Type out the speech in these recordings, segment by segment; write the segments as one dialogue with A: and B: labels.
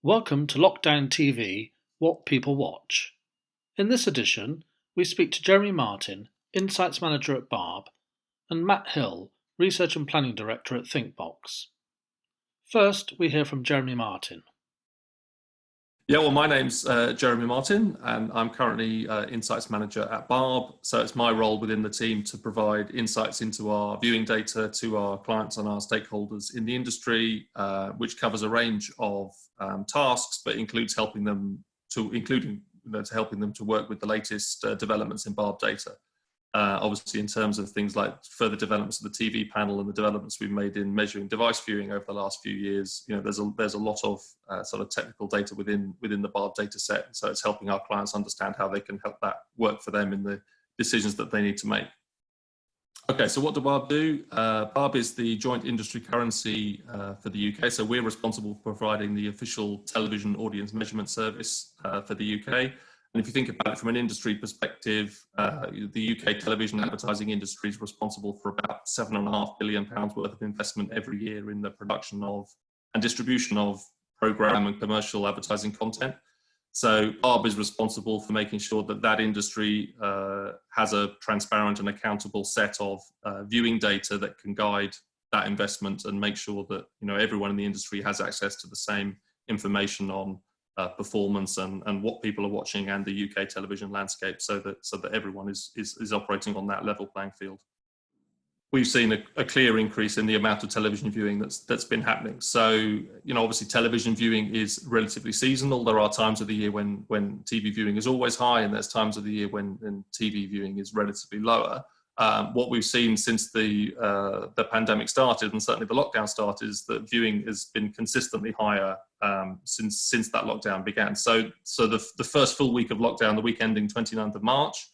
A: Welcome to Lockdown TV, What People Watch. In this edition, we speak to Jeremy Martin, Insights Manager at BARB, and Matt Hill, Research and Planning Director at Thinkbox. First, we hear from Jeremy Martin.
B: My name's Jeremy Martin, and I'm currently Insights Manager at BARB. So it's my role within the team to provide insights into our viewing data to our clients and our stakeholders in the industry, which covers a range of tasks, but includes helping them to work with the latest developments in BARB data. Obviously, in terms of things like further developments of the TV panel and the developments we've made in measuring device viewing over the last few years, there's a lot of sort of technical data within the BARB data set. So it's helping our clients understand how they can help that work for them in the decisions that they need to make. Okay, so what do BARB do? BARB is the joint industry currency for the UK. So we're responsible for providing the official television audience measurement service for the UK. And if you think about it from an industry perspective, the UK television advertising industry is responsible for about £7.5 billion worth of investment every year in the production of and distribution of programme and commercial advertising content. So BARB is responsible for making sure that that industry has a transparent and accountable set of viewing data that can guide that investment and make sure that everyone in the industry has access to the same information on performance and what people are watching and the UK television landscape, so that everyone is operating on that level playing field. We've seen a clear increase in the amount of television viewing that's been happening. So obviously television viewing is relatively seasonal. There are times of the year when TV viewing is always high, and there's times of the year when TV viewing is relatively lower. What we've seen since the pandemic started, and certainly the lockdown started, is that viewing has been consistently higher since that lockdown began. So the first full week of lockdown, the week ending 29th of March,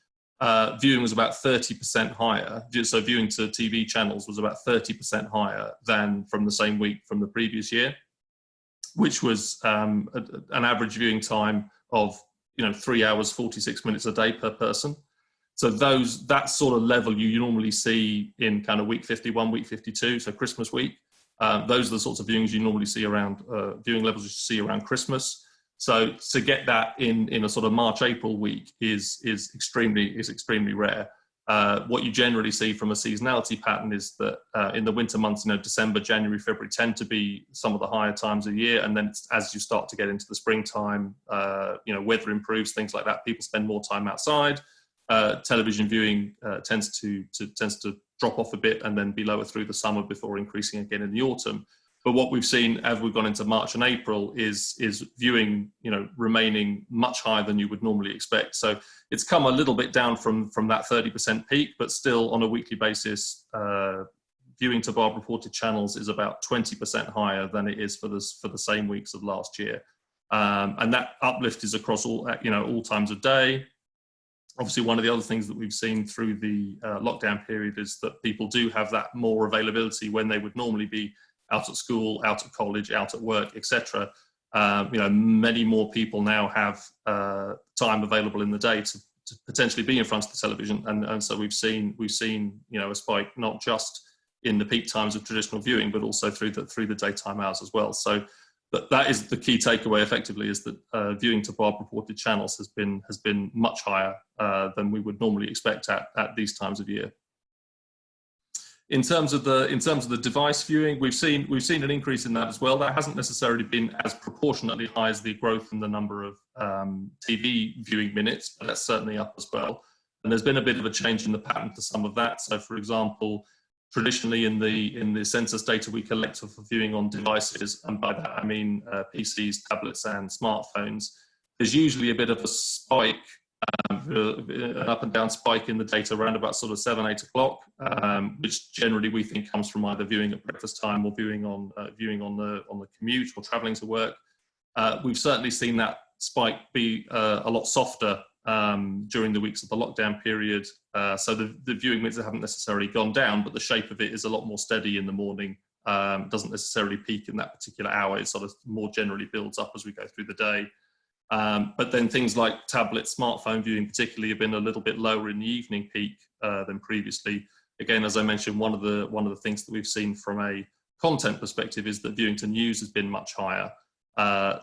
B: viewing was about 30% higher. So viewing to TV channels was about 30% higher than from the same week from the previous year, which was an average viewing time of 3 hours 46 minutes a day per person. So that sort of level you normally see in kind of week 51, week 52, so Christmas week. Those are the sorts of viewings you normally see around viewing levels you see around Christmas. So to get that in a sort of March, April week is extremely rare. What you generally see from a seasonality pattern is that in the winter months, December, January, February tend to be some of the higher times of year, and then as you start to get into the springtime, weather improves, things like that. People spend more time outside. Television viewing tends to drop off a bit and then be lower through the summer before increasing again in the autumn. But what we've seen as we've gone into March and April is viewing, remaining much higher than you would normally expect. So it's come a little bit down from that 30% peak, but still on a weekly basis, viewing to BARB reported channels is about 20% higher than it is for the same weeks of last year. And that uplift is across all times of day. Obviously, one of the other things that we've seen through the lockdown period is that people do have that more availability when they would normally be out at school, out at college, out at work, etc. Many more people now have time available in the day to potentially be in front of the television, and so we've seen a spike not just in the peak times of traditional viewing, but also through the daytime hours as well. So that is the key takeaway, effectively, is that viewing to BARB reported channels has been much higher than we would normally expect at these times of year. In terms of the device viewing, we've seen an increase in that as well. That hasn't necessarily been as proportionately high as the growth in the number of TV viewing minutes, but that's certainly up as well. And there's been a bit of a change in the pattern for some of that. So, for example, traditionally in the census data we collect for viewing on devices, and by that I mean PCs, tablets and smartphones, there's usually a bit of a spike, an up and down spike in the data around about sort of 7-8 o'clock, which generally we think comes from either viewing at breakfast time or viewing on the commute or travelling to work. We've certainly seen that spike be a lot softer during the weeks of the lockdown period. So the viewing minutes haven't necessarily gone down, but the shape of it is a lot more steady in the morning. Doesn't necessarily peak in that particular hour. It sort of more generally builds up as we go through the day. But then things like tablet, smartphone viewing particularly have been a little bit lower in the evening peak than previously. Again, as I mentioned, one of the things that we've seen from a content perspective is that viewing to news has been much higher. And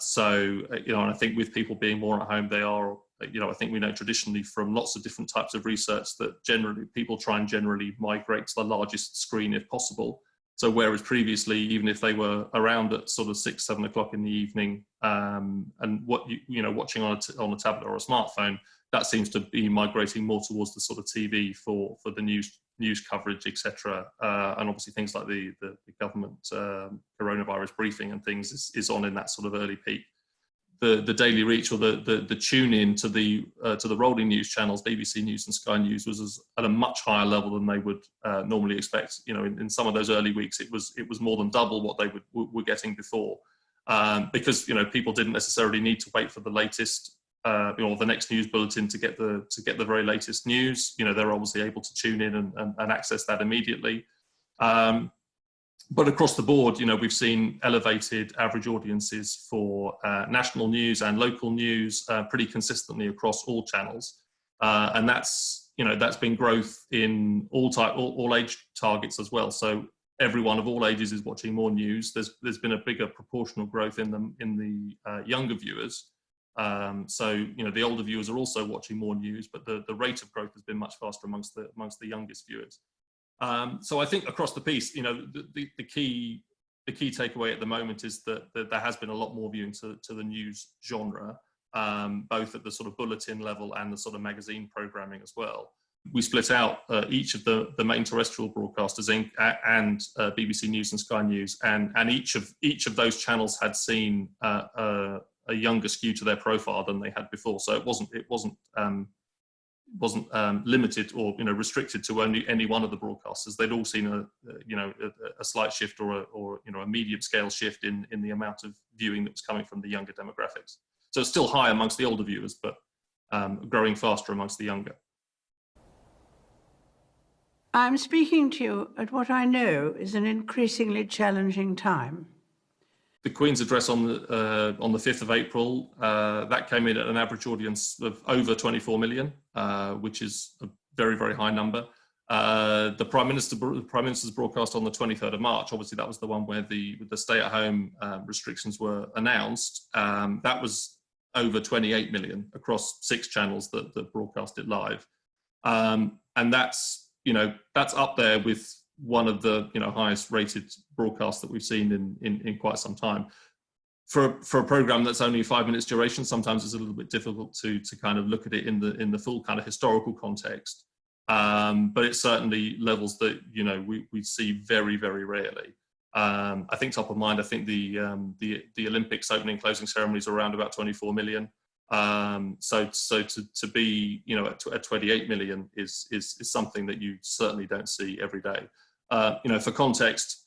B: I think with people being more at home, they are, I think we know traditionally from lots of different types of research that generally people try and generally migrate to the largest screen if possible. So whereas previously, even if they were around at sort of 6, 7 o'clock in the evening, and watching on a tablet or a smartphone, that seems to be migrating more towards the sort of TV for the news coverage, etc. And obviously things like the government coronavirus briefing and things is on in that sort of early peak. The daily reach or the tune in to the rolling news channels, BBC News and Sky News, was at a much higher level than they would normally expect. In some of those early weeks, it was more than double what they were getting before, because people didn't necessarily need to wait for the latest the next news bulletin to get the very latest news. They're obviously able to tune in and access that immediately. But across the board, we've seen elevated average audiences for national news and local news pretty consistently across all channels, and that's been growth in all age targets as well. So everyone of all ages is watching more news. There's been a bigger proportional growth in the younger viewers. So the older viewers are also watching more news, but the rate of growth has been much faster amongst the youngest viewers. So I think across the piece, the key takeaway at the moment is that there has been a lot more viewing to the news genre, both at the sort of bulletin level and the sort of magazine programming as well. We split out each of the main terrestrial broadcasters and BBC News and Sky News, and each of those channels had seen a younger skew to their profile than they had before. So it wasn't limited or restricted to only any one of the broadcasters. They'd all seen a slight shift or a medium scale shift in the amount of viewing that was coming from the younger demographics. So it's still high amongst the older viewers, but growing faster amongst the younger.
C: I'm speaking to you at what I know is an increasingly challenging time.
B: The Queen's address on the 5th of April, that came in at an average audience of over 24 million, which is a very, very high number. The Prime Minister's broadcast on the 23rd of March, obviously that was the one where the stay-at-home restrictions were announced. That was over 28 million across 6 channels that broadcast it live, and that's up there with one of the highest rated broadcasts that we've seen in quite some time. For a program that's only 5 minutes duration, sometimes it's a little bit difficult to kind of look at it in the full kind of historical context. But it's certainly levels that we see very, very rarely. I think top of mind, I think the Olympics opening and closing ceremonies are around about 24 million. So to be at 28 million is something that you certainly don't see every day. For context,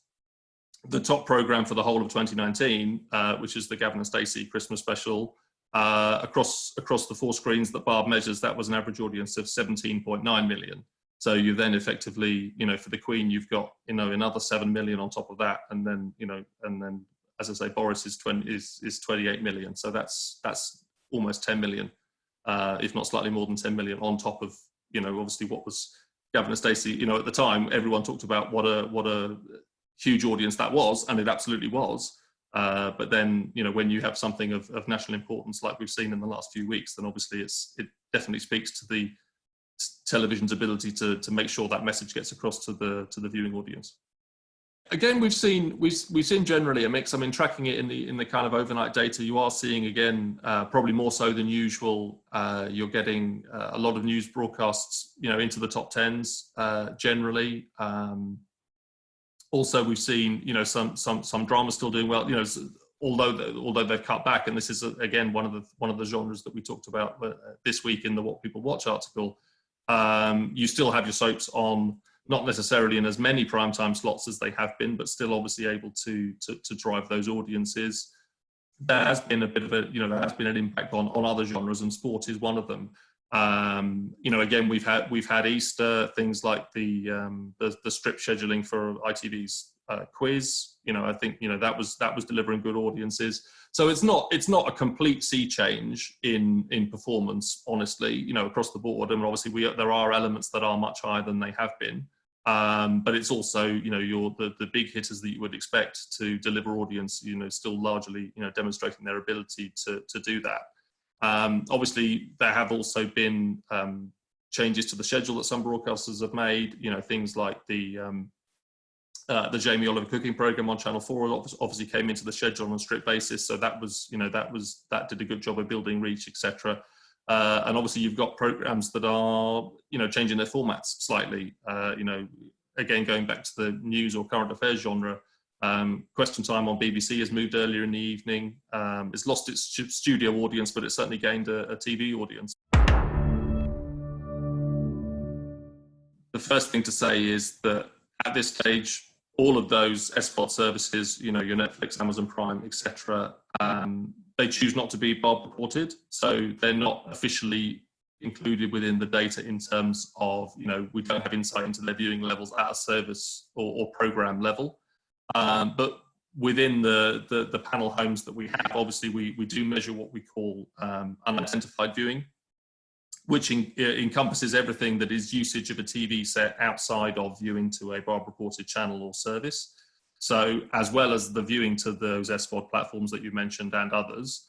B: the top program for the whole of 2019, which is the Gavin and Stacey Christmas special, across the 4 screens that BARB measures, that was an average audience of 17.9 million. So you then effectively, for the Queen, you've got another 7 million on top of that, and then as I say, Boris is 28 million. So that's almost 10 million, if not slightly more than 10 million on top of obviously what was Gavin and Stacey. At the time, everyone talked about what a huge audience that was, and it absolutely was. But then, when you have something of national importance like we've seen in the last few weeks, then obviously it definitely speaks to the television's ability to make sure that message gets across to the viewing audience. Again, we've seen generally a mix. I mean, tracking it in the kind of overnight data, you are seeing again, probably more so than usual. You're getting a lot of news broadcasts, into the top 10s generally. Also, we've seen some drama still doing well. Although they've cut back, and this is again one of the genres that we talked about this week in the What People Watch article. You still have your soaps on. Not necessarily in as many primetime slots as they have been, but still obviously able to drive those audiences. There has been a bit of there has been an impact on other genres, and sport is one of them. Again, we've had Easter, things like the strip scheduling for ITV's quiz. I think that was delivering good audiences. So it's not a complete sea change in performance, honestly, across the board. And obviously there are elements that are much higher than they have been. But it's also, the big hitters that you would expect to deliver audience, still largely, demonstrating their ability to do that. Obviously, there have also been changes to the schedule that some broadcasters have made. Things like the Jamie Oliver cooking program on Channel 4 obviously came into the schedule on a strict basis. So that did a good job of building reach, etc. And obviously you've got programs that are, changing their formats slightly. Again, going back to the news or current affairs genre, Question Time on BBC has moved earlier in the evening. It's lost its studio audience, but it's certainly gained a TV audience. The first thing to say is that at this stage, all of those SVOD services, your Netflix, Amazon Prime, etc., they choose not to be BARB reported, so they're not officially included within the data in terms of, we don't have insight into their viewing levels at a service or program level. But within the panel homes that we have, obviously we do measure what we call unidentified viewing, which encompasses everything that is usage of a TV set outside of viewing to a BARB reported channel or service. So as well as the viewing to those SVOD platforms that you mentioned and others,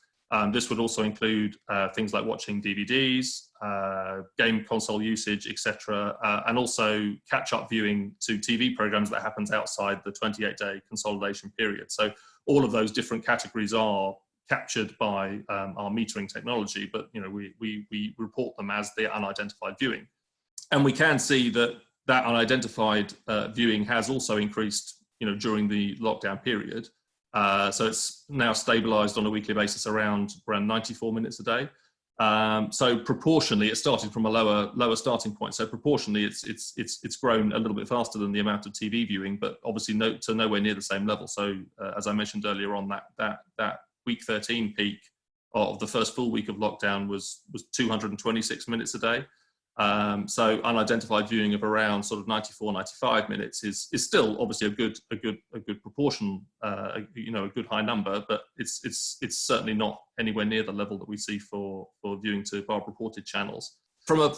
B: this would also include things like watching DVDs, game console usage, etc., and also catch-up viewing to TV programs that happens outside the 28-day consolidation period. So all of those different categories are captured by our metering technology, but we report them as the unidentified viewing. And we can see that unidentified viewing has also increased during the lockdown period. So it's now stabilized on a weekly basis around 94 minutes a day. So proportionally, it started from a lower starting point. So proportionally, it's grown a little bit faster than the amount of TV viewing, but obviously nowhere near the same level. So as I mentioned earlier on, that week 13 peak of the first full week of lockdown was 226 minutes a day. So unidentified viewing of around sort of 94, 95 minutes is still obviously a good proportion, a good high number, but it's certainly not anywhere near the level that we see for viewing to BARB reported channels. From a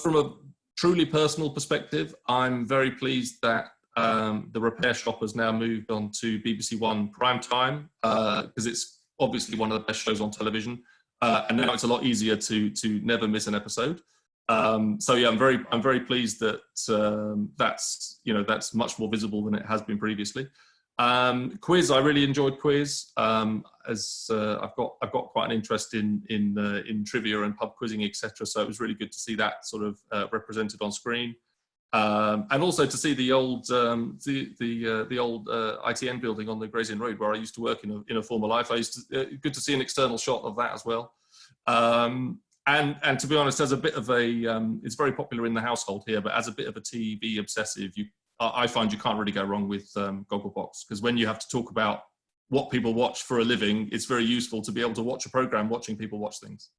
B: truly personal perspective, I'm very pleased that the Repair Shop has now moved on to BBC One prime time, because it's obviously one of the best shows on television, and now it's a lot easier to never miss an episode. So yeah, I'm very pleased that that's much more visible than it has been previously. Quiz, I really enjoyed Quiz, as I've got quite an interest in trivia and pub quizzing, etc. So it was really good to see that sort of represented on screen, and also to see the old ITN building on the Gray's Inn Road where I used to work in a former life. Good to see an external shot of that as well. And to be honest, as a bit of it's very popular in the household here, but as a bit of a TV obsessive, I find you can't really go wrong with Gogglebox, because when you have to talk about what people watch for a living, it's very useful to be able to watch a program watching people watch things.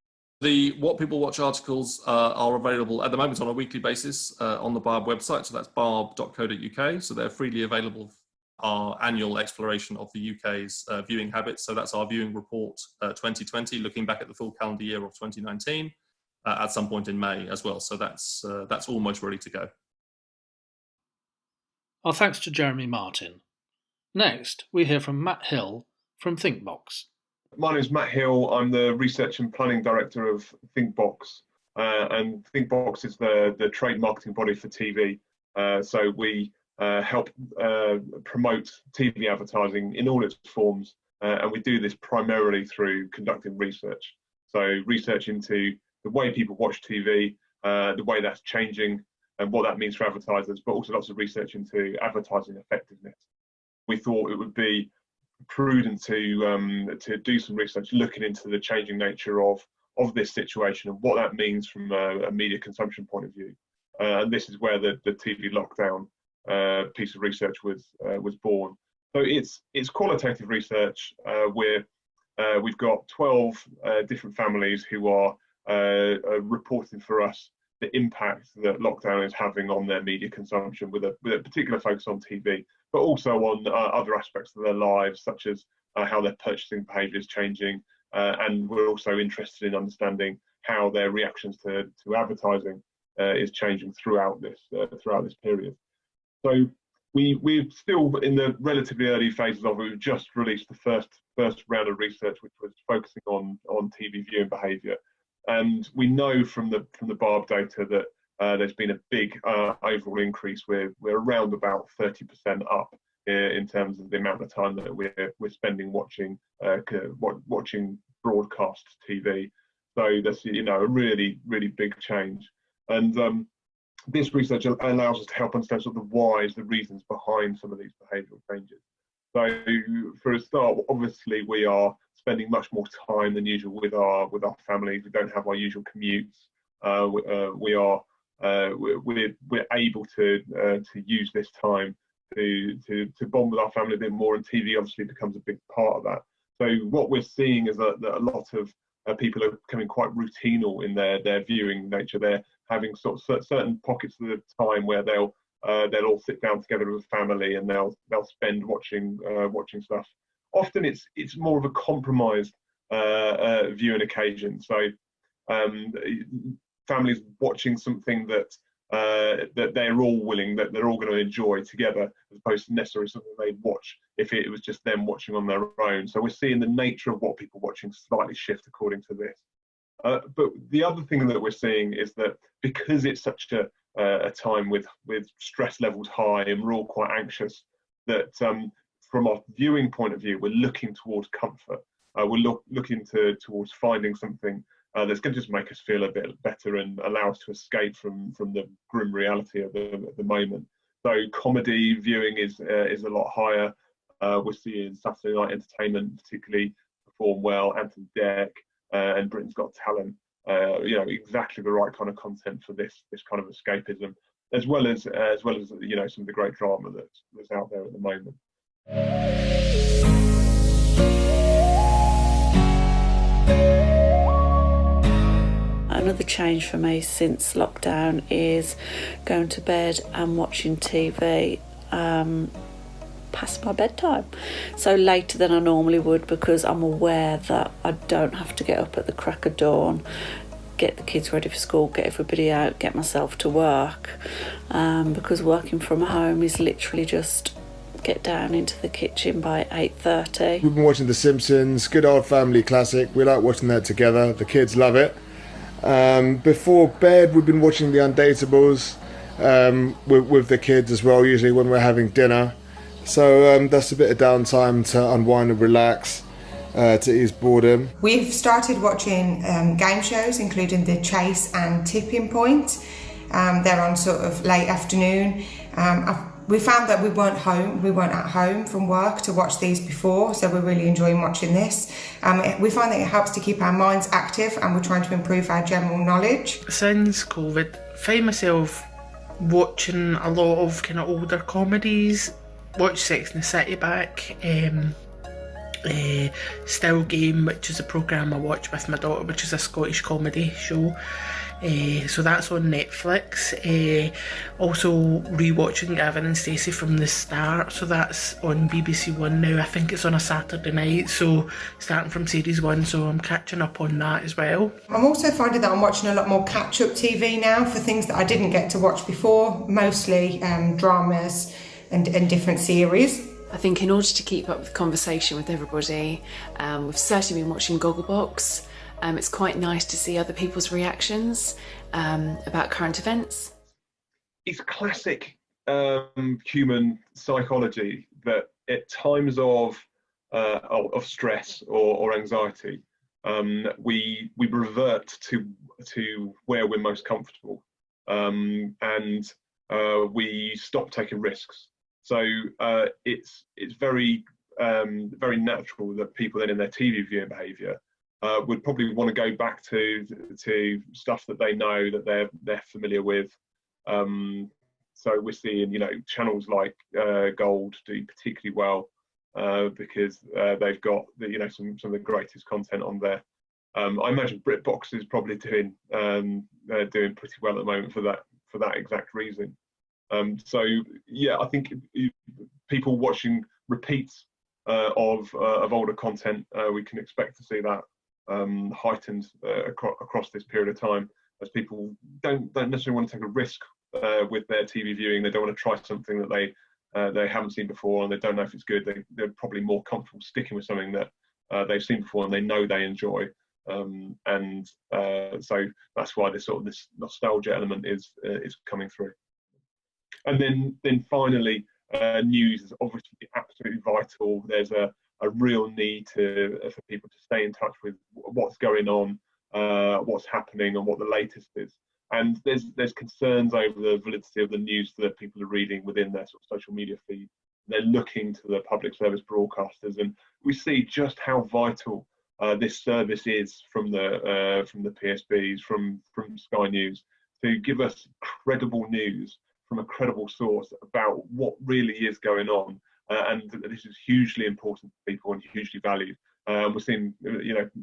B: The What People Watch articles are available at the moment on a weekly basis on the BARB website, so that's barb.co.uk, so they're freely available. Our annual exploration of the UK's viewing habits. So that's our viewing report 2020, looking back at the full calendar year of 2019 at some point in May as well. So that's almost ready to go.
A: Our thanks to Jeremy Martin. Next, we hear from Matt Hill from Thinkbox.
D: My name is Matt Hill. I'm the Research and Planning Director of Thinkbox. And Thinkbox is the trade marketing body for TV. So we help promote TV advertising in all its forms, and we do this primarily through conducting research. So research into the way people watch TV, the way that's changing, and what that means for advertisers, but also lots of research into advertising effectiveness. We thought it would be prudent to do some research looking into the changing nature of this situation and what that means from a media consumption point of view. And this is where the TV lockdown piece of research was born. So it's qualitative research. We've got 12 different families who are reporting for us the impact that lockdown is having on their media consumption, with a particular focus on TV, but also on other aspects of their lives, such as how their purchasing behaviour is changing, and we're also interested in understanding how their reactions to advertising is changing throughout this period. So we're still in the relatively early phases of it. We've just released the first round of research, which was focusing on TV viewing behaviour, and we know from the BARB data that there's been a big overall increase. We're around about 30% up in terms of the amount of time that we're spending watching broadcast TV. So that's a really big change, and this research allows us to help understand sort of the whys, the reasons behind some of these behavioural changes. So for a start, obviously we are spending much more time than usual with our families. We don't have our usual commutes. We're able to use this time to bond with our family a bit more, and TV obviously becomes a big part of that. So what we're seeing is that a lot of people are becoming quite routinal in their viewing nature. They're having sort of certain pockets of the time where they'll all sit down together as a family, and they'll spend watching stuff. Often it's more of a compromised viewing occasion. So families watching something that they're all going to enjoy together, as opposed to necessarily something they'd watch if it was just them watching on their own. So we're seeing the nature of what people are watching slightly shift according to this. But the other thing that we're seeing is that because it's such a time with stress levels high and we're all quite anxious, that from our viewing point of view, we're looking towards comfort. We're looking towards finding something that's going to just make us feel a bit better and allow us to escape from the grim reality of the moment. So comedy viewing is a lot higher. We're seeing Saturday night entertainment particularly perform well. Anton Deck and Britain's Got Talent, exactly the right kind of content for this kind of escapism, as well as some of the great drama that's out there at the moment.
E: Another change for me since lockdown is going to bed and watching TV past my bedtime, so later than I normally would, because I'm aware that I don't have to get up at the crack of dawn, get the kids ready for school, get everybody out, get myself to work, because working from home is literally just get down into the kitchen by 8:30.
F: We've been watching The Simpsons, good old family classic. We like watching that together. The kids love it. Before bed, we've been watching The Undateables with the kids as well, usually when we're having dinner. So that's a bit of downtime to unwind and relax, to ease boredom.
G: We've started watching game shows, including The Chase and Tipping Point. They're on sort of late afternoon. We found that we weren't at home from work to watch these before, so we're really enjoying watching this. We find that it helps to keep our minds active, and we're trying to improve our general knowledge.
H: Since COVID, find myself watching a lot of kind of older comedies. Watch Sex and the City back. Still Game, which is a programme I watch with my daughter, which is a Scottish comedy show. So that's on Netflix. Also rewatching Gavin and Stacey from the start, so that's on BBC One now. I think it's on a Saturday night, so starting from series 1, so I'm catching up on that as well.
G: I'm also finding that I'm watching a lot more catch-up TV now for things that I didn't get to watch before, mostly dramas and different series.
I: I think in order to keep up with conversation with everybody, we've certainly been watching Gogglebox. It's quite nice to see other people's reactions about current events.
D: It's classic human psychology that at times of stress or anxiety, we revert to where we're most comfortable, and we stop taking risks. So it's very natural that people then in their TV viewing behaviour would probably want to go back to stuff that they know, that they're familiar with. So we're seeing channels like Gold do particularly well because they've got some of the greatest content on there. I imagine BritBox is probably doing pretty well at the moment for that exact reason. So yeah, I think people watching repeats of older content, we can expect to see that heightened across this period of time, as people don't necessarily want to take a risk with their TV viewing. They don't want to try something that they haven't seen before, and they don't know if it's good. They're probably more comfortable sticking with something that they've seen before and they know they enjoy. So that's why this nostalgia element is coming through. And then finally, news is obviously absolutely vital. There's a real need for people to stay in touch with what's going on, what's happening, and what the latest is. And there's concerns over the validity of the news that people are reading within their sort of social media feed. They're looking to the public service broadcasters, and we see just how vital this service is from the PSBs, from Sky News, to give us credible news from a credible source about what really is going on, and this is hugely important to people and hugely valued. We're seeing,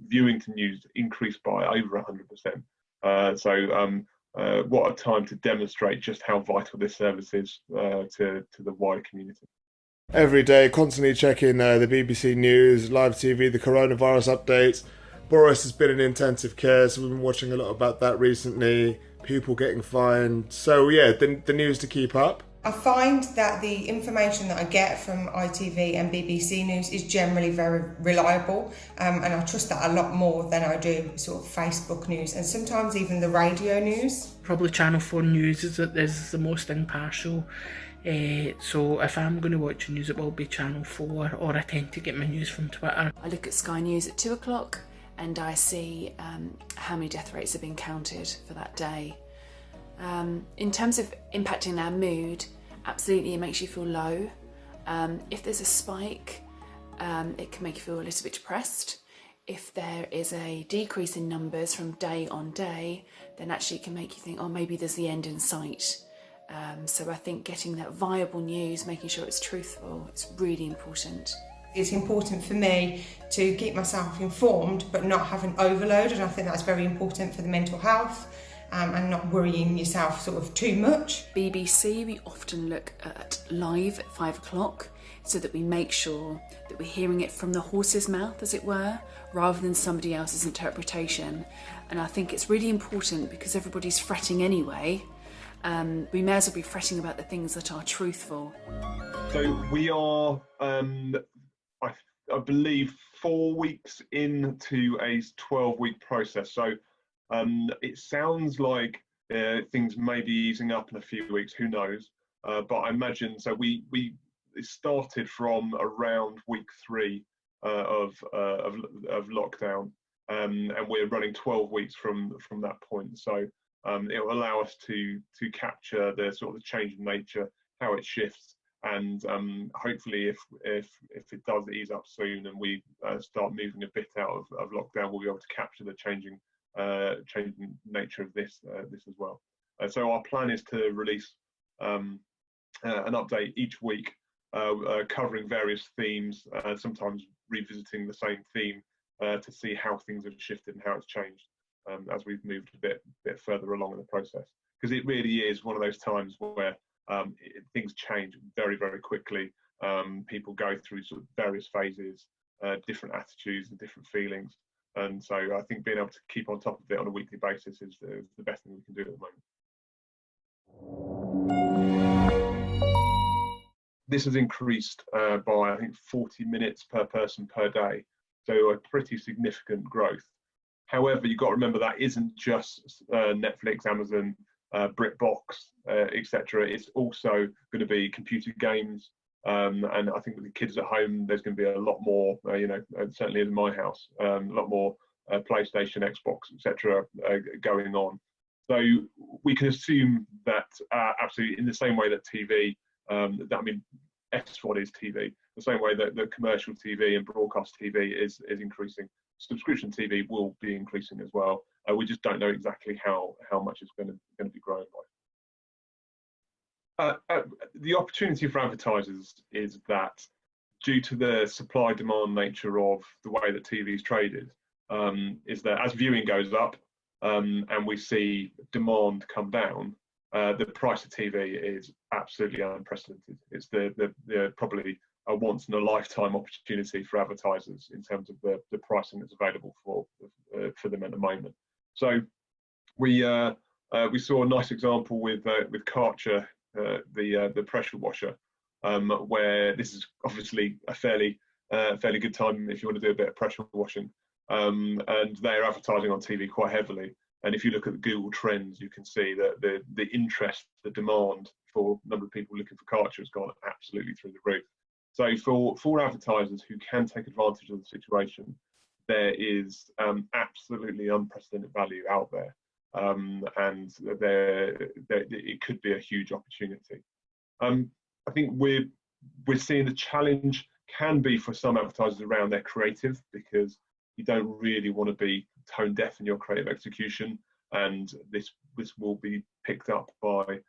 D: viewing to news increase by over 100%. What a time to demonstrate just how vital this service is to the wider community.
F: Every day, constantly checking the BBC News, live TV, the coronavirus updates. Boris has been in intensive care, so we've been watching a lot about that recently. People getting fined. So yeah, the news to keep up.
G: I find that the information that I get from ITV and BBC News is generally very reliable, and I trust that a lot more than I do sort of Facebook news and sometimes even the radio news.
H: Probably Channel 4 News is the most impartial. So if I'm going to watch news, it will be Channel 4, or I tend to get my news from Twitter.
I: I look at Sky News at 2 o'clock and I see how many death rates have been counted for that day. In terms of impacting our mood, absolutely it makes you feel low. If there's a spike, it can make you feel a little bit depressed. If there is a decrease in numbers from day on day, then actually it can make you think, oh, maybe there's the end in sight. So I think getting that viable news, making sure it's truthful, it's really important.
G: It's important for me to keep myself informed but not have an overload, and I think that's very important for the mental health and not worrying yourself sort of too much.
I: BBC, we often look at live at 5 o'clock so that we make sure that we're hearing it from the horse's mouth, as it were, rather than somebody else's interpretation. And I think it's really important because everybody's fretting anyway. We may as well be fretting about the things that are truthful.
D: So we are, I believe, 4 weeks into a 12-week process. So it sounds like things may be easing up in a few weeks. Who knows? But I imagine so. It started from around week 3 of lockdown, and we're running 12 weeks from that point. So it will allow us to capture the sort of change in nature, how it shifts, and hopefully if it does ease up soon and we start moving a bit out of lockdown, we'll be able to capture the changing nature of this as well. So our plan is to release an update each week covering various themes, sometimes revisiting the same theme to see how things have shifted and how it's changed as we've moved a bit further along in the process. Because it really is one of those times where things change very, very quickly. People go through sort of various phases, different attitudes and different feelings. And so I think being able to keep on top of it on a weekly basis is the best thing we can do at the moment. This has increased by, I think, 40 minutes per person per day. So a pretty significant growth. However, you've got to remember that isn't just Netflix, Amazon, BritBox, etc. It's also going to be computer games, and I think with the kids at home, there's going to be a lot more. Certainly in my house, a lot more PlayStation, Xbox, etc. Going on. So we can assume that absolutely in the same way that TV, SVOD is TV, the same way that the commercial TV and broadcast TV is increasing. Subscription TV will be increasing as well. We just don't know exactly how much it's going to be growing by. The opportunity for advertisers is that due to the supply-demand nature of the way that TV is traded, is that as viewing goes up and we see demand come down, the price of TV is absolutely unprecedented. It's the probably a once in a lifetime opportunity for advertisers in terms of the pricing that's available for them at the moment. So we We saw a nice example with Karcher, the pressure washer, where this is obviously a fairly good time if you want to do a bit of pressure washing, and they're advertising on TV quite heavily. And if you look at the Google Trends, you can see that the interest, the demand for a number of people looking for Karcher has gone absolutely through the roof. So for advertisers who can take advantage of the situation, there is absolutely unprecedented value out there, and it could be a huge opportunity. I think we're seeing the challenge can be for some advertisers around their creative, because you don't really want to be tone deaf in your creative execution, and this will be picked up by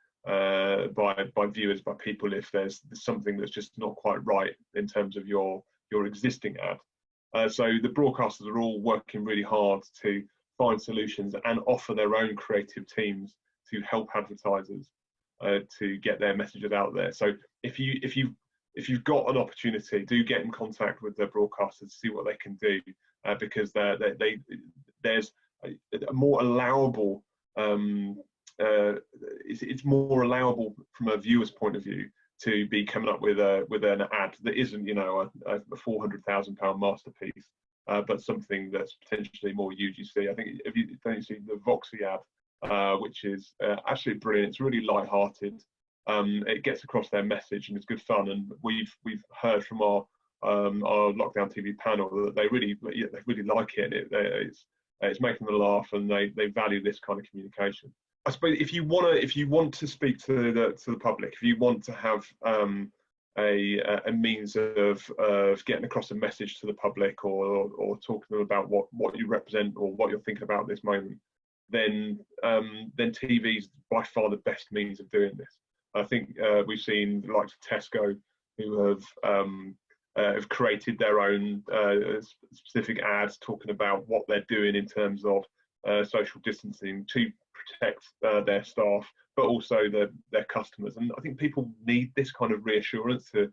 D: viewers, by people, if there's something that's just not quite right in terms of your existing ad. So the broadcasters are all working really hard to find solutions and offer their own creative teams to help advertisers to get their messages out there. So if you've got an opportunity, do get in contact with the broadcasters, see what they can do, because there's a more allowable. It's more allowable from a viewer's point of view to be coming up with an ad that isn't, a £400,000 masterpiece, but something that's potentially more UGC. I think if you don't see the Voxy ad, which is actually brilliant. It's really light-hearted. It gets across their message and it's good fun. And we've heard from our lockdown TV panel that they really like it. It's making them laugh, and they value this kind of communication. I suppose if you want to speak to the public, if you want to have a means of getting across a message to the public, or talking to them about what you represent or what you're thinking about at this moment, then TV is by far the best means of doing this. I think we've seen the likes of Tesco, who have created their own specific ads talking about what they're doing in terms of social distancing to protect their staff, but also their customers. And I think people need this kind of reassurance to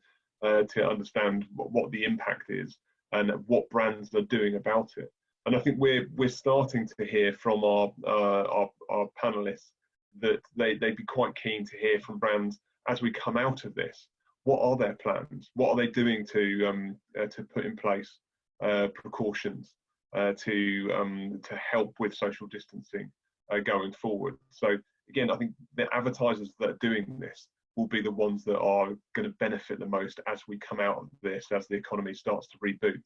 D: understand what the impact is and what brands are doing about it. And I think we're starting to hear from our panelists that they'd be quite keen to hear from brands as we come out of this. What are their plans? What are they doing to put in place precautions to help with social distancing going forward? So again, I think the advertisers that are doing this will be the ones that are going to benefit the most as we come out of this, as the economy starts to reboot.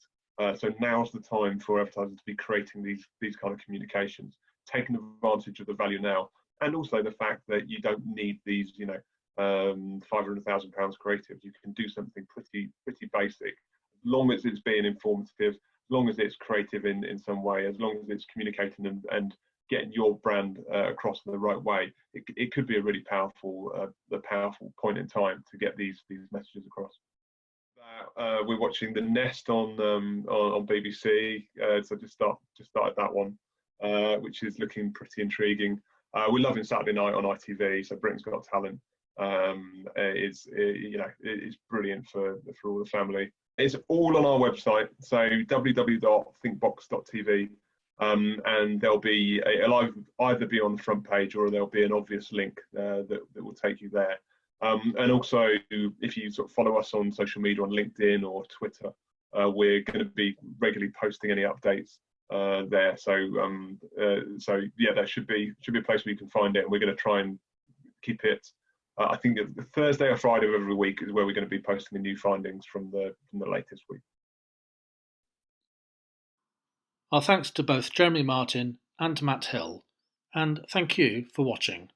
D: So now's the time for advertisers to be creating these kind of communications, taking advantage of the value now, and also the fact that you don't need these, £500,000 creative. You can do something pretty basic, as long as it's being informative, as long as it's creative in some way, as long as it's communicating and getting your brand across in the right way. It could be a really powerful point in time to get these messages across. We're watching The Nest on BBC, so just started that one, which is looking pretty intriguing. We're loving Saturday night on ITV, so Britain's Got Talent. It's brilliant for all the family. It's all on our website, so www.thinkbox.tv, and it'll either be on the front page, or there'll be an obvious link that will take you there. And also, if you sort of follow us on social media, on LinkedIn or Twitter, we're going to be regularly posting any updates there. So yeah, there should be a place where you can find it, and we're going to try and keep it. I think the Thursday or Friday of every week is where we're going to be posting the new findings from the latest week.
A: Our thanks to both Jeremy Martin and Matt Hill, and thank you for watching.